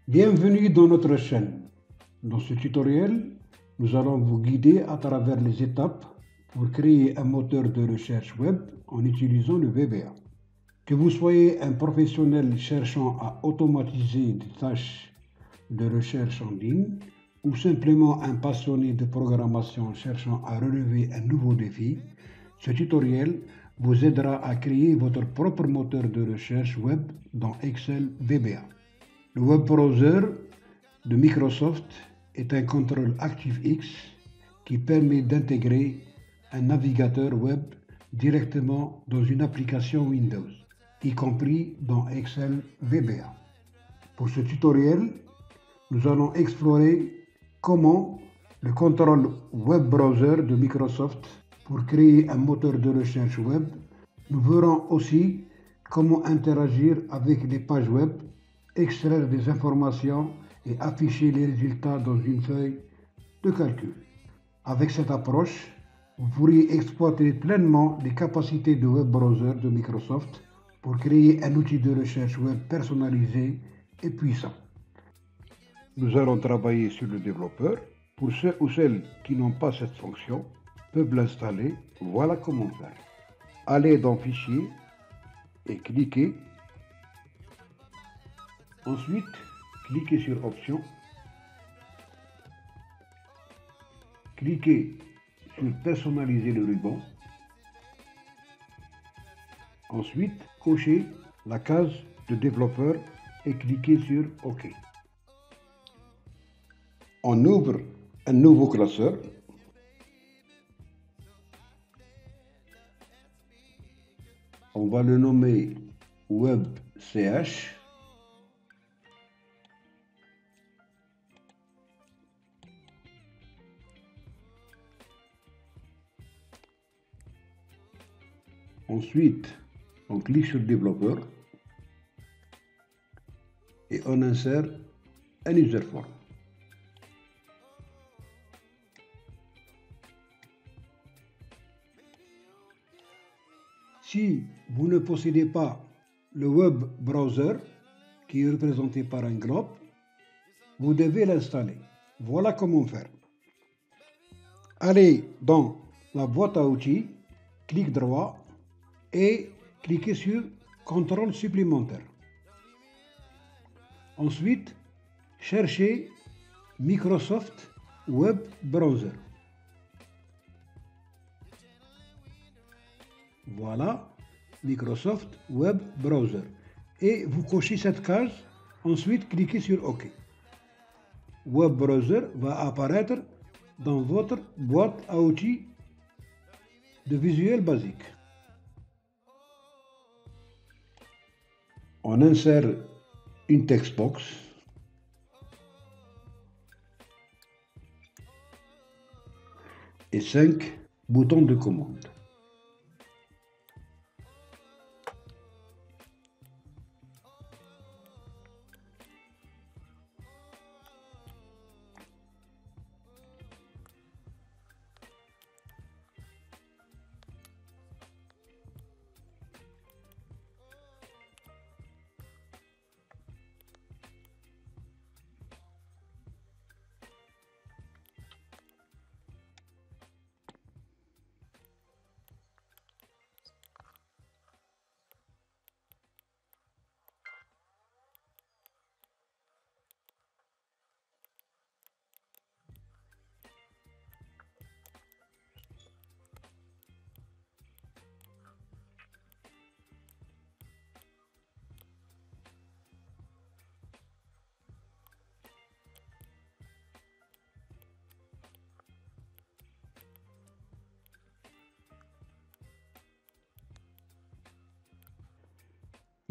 Bienvenue dans notre chaîne. Dans ce tutoriel, nous allons vous guider à travers les étapes pour créer un moteur de recherche web en utilisant le VBA. Que vous soyez un professionnel cherchant à automatiser des tâches de recherche en ligne ou simplement un passionné de programmation cherchant à relever un nouveau défi, ce tutoriel vous aidera à créer votre propre moteur de recherche web dans Excel VBA. Le web browser de Microsoft est un contrôle ActiveX qui permet d'intégrer un navigateur web directement dans une application Windows, y compris dans Excel VBA. Pour ce tutoriel, nous allons explorer comment le contrôle web browser de Microsoft pour créer un moteur de recherche web. Nous verrons aussi comment interagir avec les pages web, extraire des informations et afficher les résultats dans une feuille de calcul. Avec cette approche, vous pourriez exploiter pleinement les capacités de web browser de Microsoft pour créer un outil de recherche web personnalisé et puissant. Nous allons travailler sur le développeur. Pour ceux ou celles qui n'ont pas cette fonction, peuvent l'installer. Voilà comment faire. Allez dans Fichier et cliquez. Ensuite, cliquez sur Options. Cliquez sur Personnaliser le ruban. Ensuite, cochez la case de développeur et cliquez sur OK. On ouvre un nouveau classeur. On va le nommer WebCH. Ensuite, on clique sur développeur et on insère un user form. Si vous ne possédez pas le web browser qui est représenté par un globe, vous devez l'installer. Voilà comment faire. Allez dans la boîte à outils, clic droit et cliquez sur Contrôle supplémentaire. Ensuite, cherchez Microsoft Web Browser. Voilà, Microsoft Web Browser. Et vous cochez cette case, ensuite cliquez sur OK. Web Browser va apparaître dans votre boîte à outils de Visual Basic. On insère une textbox. Et 5 boutons de commande.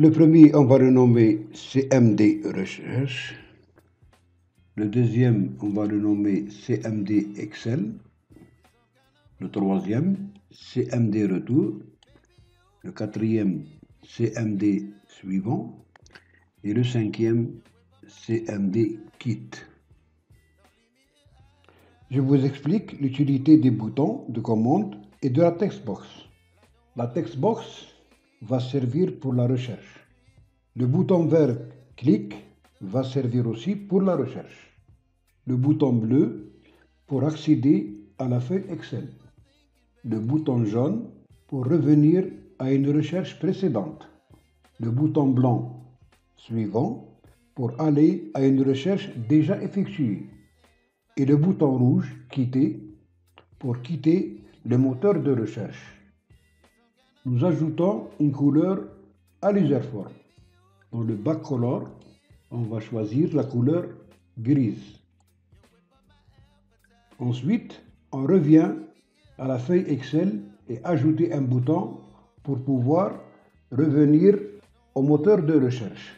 Le premier, on va le nommer CMD Recherche. Le deuxième, on va le nommer CMD Excel. Le troisième, CMD Retour. Le quatrième, CMD Suivant. Et le cinquième, CMD Kit. Je vous explique l'utilité des boutons de commande et de la textbox. La textbox va servir pour la recherche. Le bouton vert clic va servir aussi pour la recherche. Le bouton bleu pour accéder à la feuille Excel. Le bouton jaune pour revenir à une recherche précédente. Le bouton blanc suivant pour aller à une recherche déjà effectuée. Et le bouton rouge quitter pour quitter le moteur de recherche. Nous ajoutons une couleur à l'userform. Dans le backcolor, on va choisir la couleur grise. Ensuite, on revient à la feuille Excel et ajouter un bouton pour pouvoir revenir au moteur de recherche.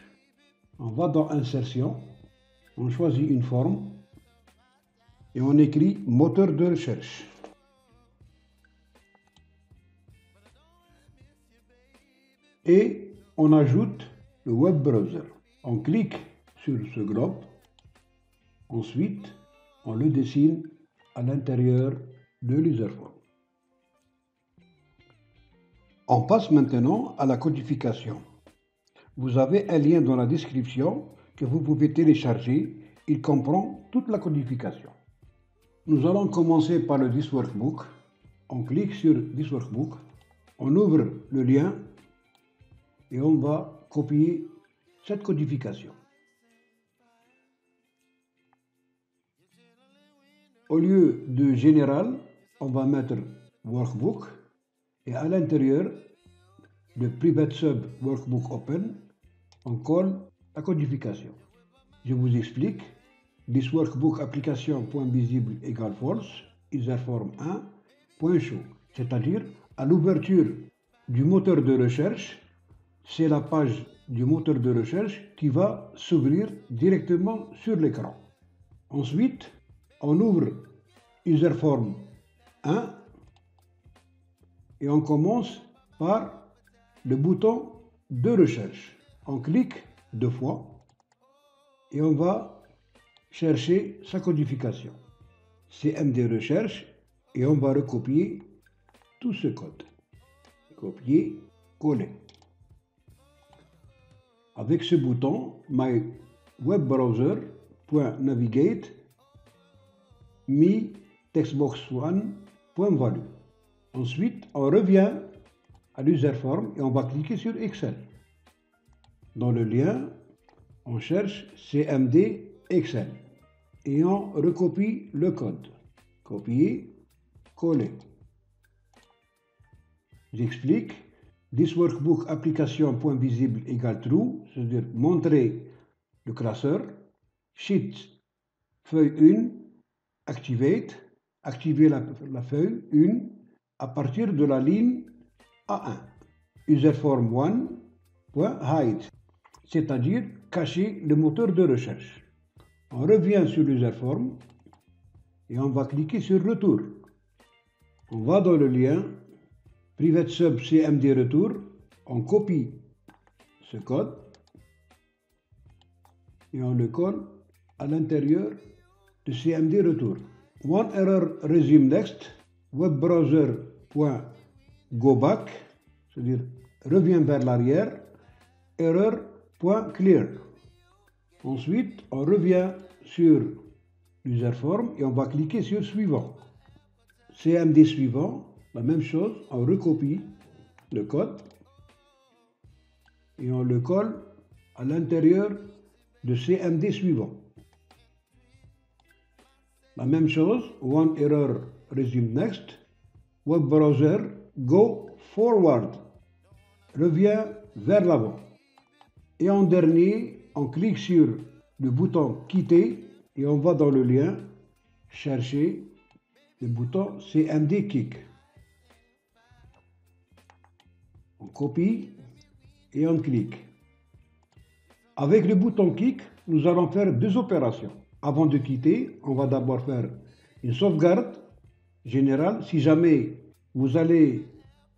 On va dans Insertion, on choisit une forme et on écrit moteur de recherche. Et on ajoute le web browser. On clique sur ce globe. Ensuite, on le dessine à l'intérieur de l'userform. On passe maintenant à la codification. Vous avez un lien dans la description que vous pouvez télécharger. Il comprend toute la codification. Nous allons commencer par le This Workbook. On clique sur This Workbook. On ouvre le lien et on va copier cette codification. Au lieu de Général, on va mettre Workbook et à l'intérieur de Private Sub Workbook Open, on colle la codification. Je vous explique. This Workbook application.visible égale false, userform 1.show. C'est-à-dire, à l'ouverture du moteur de recherche, c'est la page du moteur de recherche qui va s'ouvrir directement sur l'écran. Ensuite, on ouvre userform 1 et on commence par le bouton de recherche. On clique 2 fois et on va chercher sa codification. CMD recherche et on va recopier tout ce code. Copier, coller. Avec ce bouton, My Web Browser.navigate me textbox1.value. Ensuite, on revient à l'userform et on va cliquer sur Excel. Dans le lien, on cherche CMD Excel et on recopie le code. Copier, coller. J'explique. This workbook application.visible égale true, c'est-à-dire montrer le classeur. Sheet, feuille 1, activate, activer la feuille 1 à partir de la ligne A1. Userform1.hide, c'est-à-dire cacher le moteur de recherche. On revient sur l'userform et on va cliquer sur Retour. On va dans le lien Private Sub CMD Retour, on copie ce code et on le colle à l'intérieur de CMD Retour. One error resume next, web browser.goback, c'est-à-dire revient vers l'arrière, error.clear. Ensuite, on revient sur l'userform et on va cliquer sur Suivant. CMD suivant, la même chose, on recopie le code et on le colle à l'intérieur de CMD suivant. La même chose, one error resume next, web browser go forward, revient vers l'avant. Et en dernier, on clique sur le bouton quitter et on va dans le lien chercher le bouton CMD kick. On copie et on clique. Avec le bouton kick, nous allons faire 2 opérations. Avant de quitter, on va d'abord faire une sauvegarde générale. Si jamais vous allez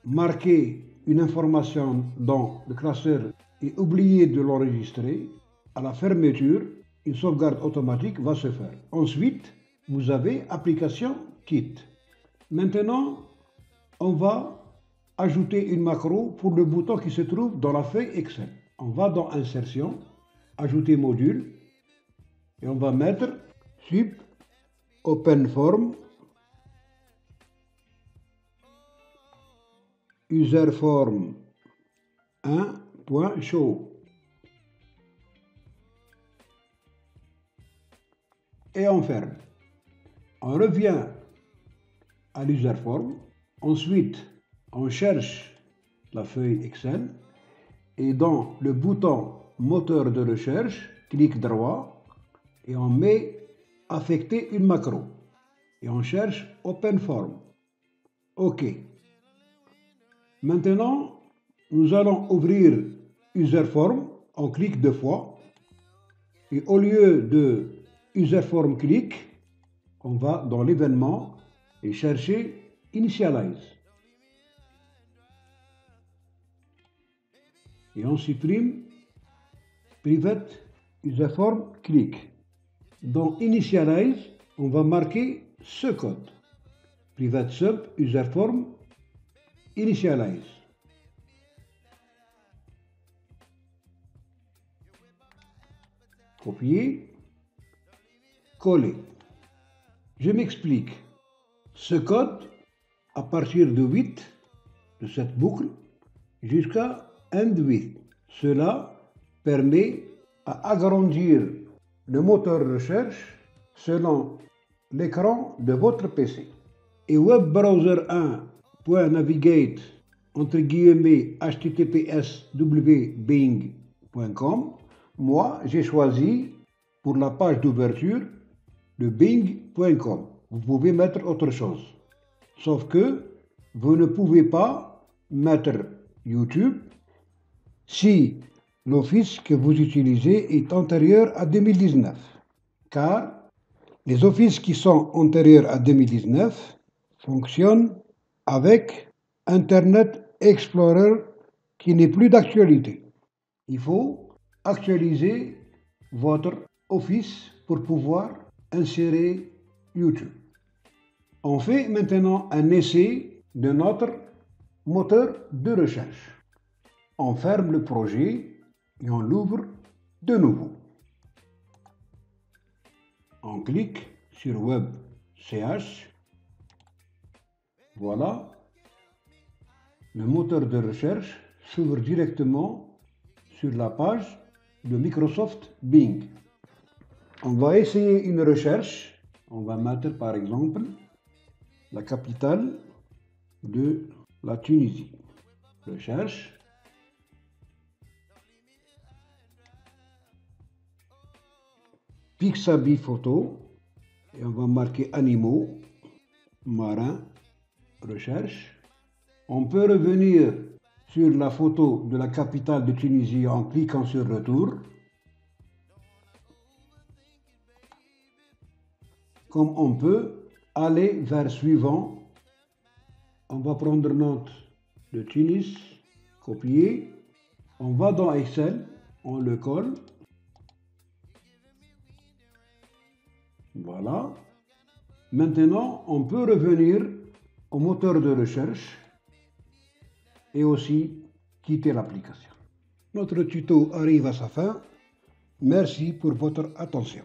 marquer une information dans le classeur et oublier de l'enregistrer, à la fermeture, une sauvegarde automatique va se faire. Ensuite, vous avez application Kit. Maintenant, on va ajouter une macro pour le bouton qui se trouve dans la feuille Excel. On va dans Insertion, Ajouter module, Et on va mettre sup openform userform 1.show. Et on ferme. On revient à l'userform. Ensuite, on cherche la feuille Excel et dans le bouton moteur de recherche, clic droit et on met affecter une macro. Et on cherche openform. OK. Maintenant, nous allons ouvrir userform. On clique 2 fois. Et au lieu de userform click, on va dans l'événement et chercher initialize. Et on supprime private userform click. Dans initialize, on va marquer ce code. Private sub userform initialize. Copier, coller. Je m'explique. Ce code, à partir de 8, de cette boucle, jusqu'à end with. Cela permet à agrandir le moteur de recherche selon l'écran de votre PC. Et web browser 1.navigate entre guillemets https wbing.com. Moi, j'ai choisi pour la page d'ouverture le bing.com. Vous pouvez mettre autre chose. Sauf que vous ne pouvez pas mettre YouTube si l'office que vous utilisez est antérieur à 2019. Car les offices qui sont antérieurs à 2019 fonctionnent avec Internet Explorer qui n'est plus d'actualité. Il faut actualiser votre Office pour pouvoir insérer YouTube. On fait maintenant un essai de notre moteur de recherche. On ferme le projet et on l'ouvre de nouveau. On clique sur Web CH. Voilà. Le moteur de recherche s'ouvre directement sur la page de Microsoft Bing. On va essayer une recherche. On va mettre par exemple la capitale de la Tunisie. Recherche. Pixabay photo. Et on va marquer animaux, marins, recherche. On peut revenir sur la photo de la capitale de Tunisie en cliquant sur retour. Comme on peut aller vers suivant, on va prendre note de Tunis, copier, on va dans Excel, on le colle. Voilà. Maintenant, on peut revenir au moteur de recherche et aussi quitter l'application. Notre tuto arrive à sa fin. Merci pour votre attention.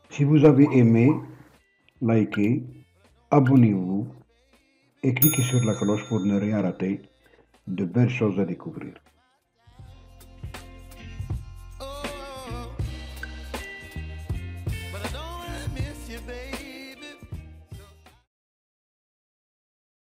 Si vous avez aimé, likez, abonnez-vous et cliquez sur la cloche pour ne rien rater de belles choses à découvrir.